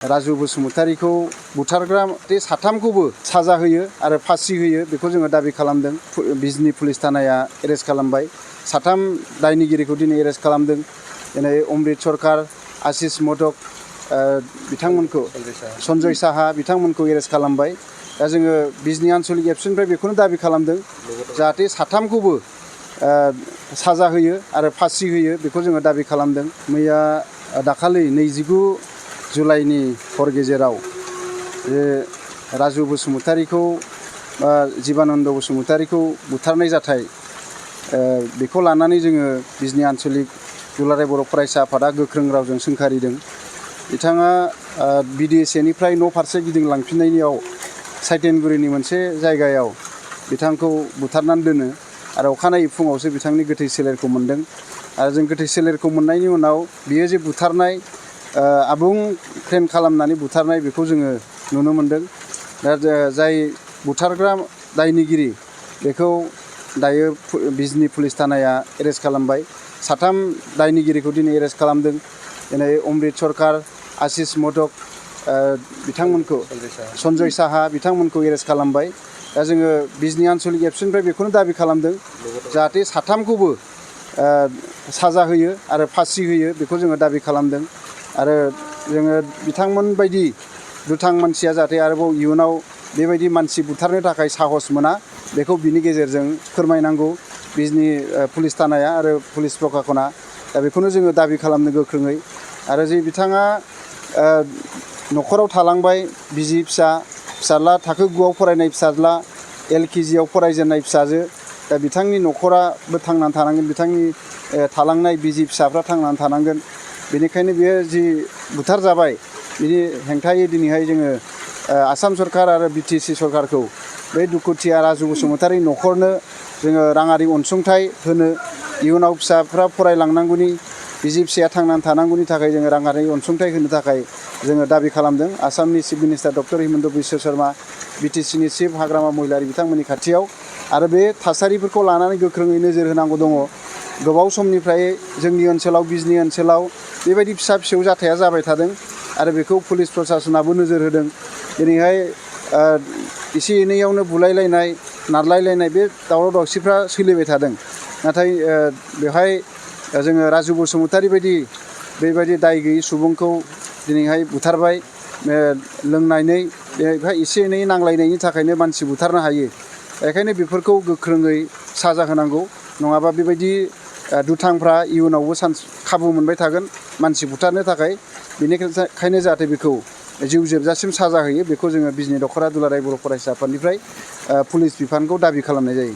राजु बसुमतारीखौ बुथारग्रा साथामखौबो साजा होयो आरो फासि होयो बेखौ जोङो दाबि खालामदों। बिजनी पुलिस थानाया एरेस्ट खालामबाय। साथाम दायनिगिरिखौ दिनै एरेस्ट खालामदों। दिनै अमृत सरकार, आशिष मोदक बिथांमोनखौ, सन्जय साहा बिथांमोनखौ एरेस्ट खालामबाय। दा जोङो बिजनी आन्चलिक एबसुनिफ्राय बेखौनो दाबि खालामदों जाहाथे साथामखौबो साजा होयो आरो फासि होयो बेखौ जोङो दाबि खालामदों। मैया दाखालि 29 जुलाइनि हर गेजेराव राजु बसुमतारीखौ जीबानन्द बसुमतारीखौ बुथारनाय जाथाय बेखौ लानानै जोङो बिजनी आन्चलिक दुलाराय बर' फरायसा आफादा गोख्रों रावजों सोंखारिदों। बिथाङा BDSAनिफ्राय न' फारसे गिदिंलांफिननायनियाव साइटेनगुरिनि मोनसे जायगायाव बिथांखौ बुथारनानै दोनो आरो अखानायै फुङावसो बिथांनि गोथै सोलेरखौ मोन्दों। आरो जों गोथै सोलेरखौ मोननायनि उनाव बियो जे बुथारनाय आबुं प्लेन खालामनानै बुथारनाय बेखौ जोङो नुनो मोन्दों। दा जाय बुथारग्रा दायनिगिरि बेखौ दायो बिजनी पुलिस थानाया एरेस्ट खालामबाय। साथाम दायनिगिरिखौ दिनै एरेस्ट खालामदों। दिनै अमृत सरकार, आशिष मोदक बिथांमोनखौ, सन्जय साहा बिथांमोनखौ एरेस्ट खालामबाय। दा जोङो बिजनी आन्चलिक एबसुनिफ्राय बेखौनो दाबि खालामदों जाहाथे साथामखौबो साजा होयो आरो फासि होयो बेखौ जोङो दाबि खालामदों। आरो जोङो बिथांमोन बायदि दुथां मानसिया जाहाथे आरोबाव इयुनाव बेबायदि मानसि बुथारनो थाखाय साहस मोना बेखौ बिनि गेजेरजों फोरमायनांगौ बिजनी पुलिस थानाया आरो पुलिस प्रखाखना। दा बेखौनो जोङो दाबि खालामनो गोख्रोङै। आरो जे बिथाङा न'खराव थालांबाय, बिसि फिसाज्ला थाखो 9आव फरायनाय फिसाज्ला, LKGआव फरायजेननाय फिसाजो। दा बिथांनि न'खराबो थांनानै थानांगोन, बिथांनि थालांनाय बिसि फिसाफ्रा थांनानै थानांगोन। बेनिखायनो बियो जि बुथारजाबाय बिनि हेंथायै दिनैहाय जोङो आसाम सरकार आरो BTC सरकारखौ बे दुखुथिया राजु बसुमतारी न'खरनो जोङो राङारि अनसुंथाइ होनो, इयुनाव फिसाफ्रा फरायलांनांगौनि, बिसि फिसाया थांनानै थानांगौनि थाखाय जोङो राङारि अनसुंथाइ होनो थाखाय जोङो दाबि खालामदों। आसामनि chief minister doctor Himanta Biswa Sarma, BTCनि चिफ हाग्रामा महिलारि बिथांमोननि खाथियाव। आरो बे थासारिफोरखौ लानानै गोख्रोङै नोजोर होनांगौ दङ। गोबाव समनिफ्राय जोंनि ओनसोलाव, बिजनी ओनसोलाव बेबायदि फिसा फिसौ जाथाया जाबाय थादों आरो बेखौ पुलिस प्रसासनाबो नोजोर होदों। दिनैहाय एसे एनैयावनो बुलायलायनाय, नारलायलायनाय बे दावराव दावसिफ्रा सोलिबाय थादों। नाथाय बेवहाय जोङो राजु बसुमतारी बायदि बेबायदि दाय गैयै सुबुंखौ दिनैहाय बुथारबाय। लोंनानै बेवहाय एसे एनै नांलायनायनि थाखायनो मानसि बुथारनो हायो। बेखायनो बेफोरखौ गोख्रोङै साजा होनांगौ। नङाबा बेबायदि दुथांफ्रा इयुनावबो खाबु मोनबाय थागोन मानसि बुथारनो थाखाय। बेनिखायनो जाहाथे बेखौ जिउ जोबजासिम साजा होयो बेखौ जोङो बिजनी दख'रा दुलाराय बर' फरायसा आफादनिफ्राय पुलिस बिफानखौ दाबि खालामनाय जायो।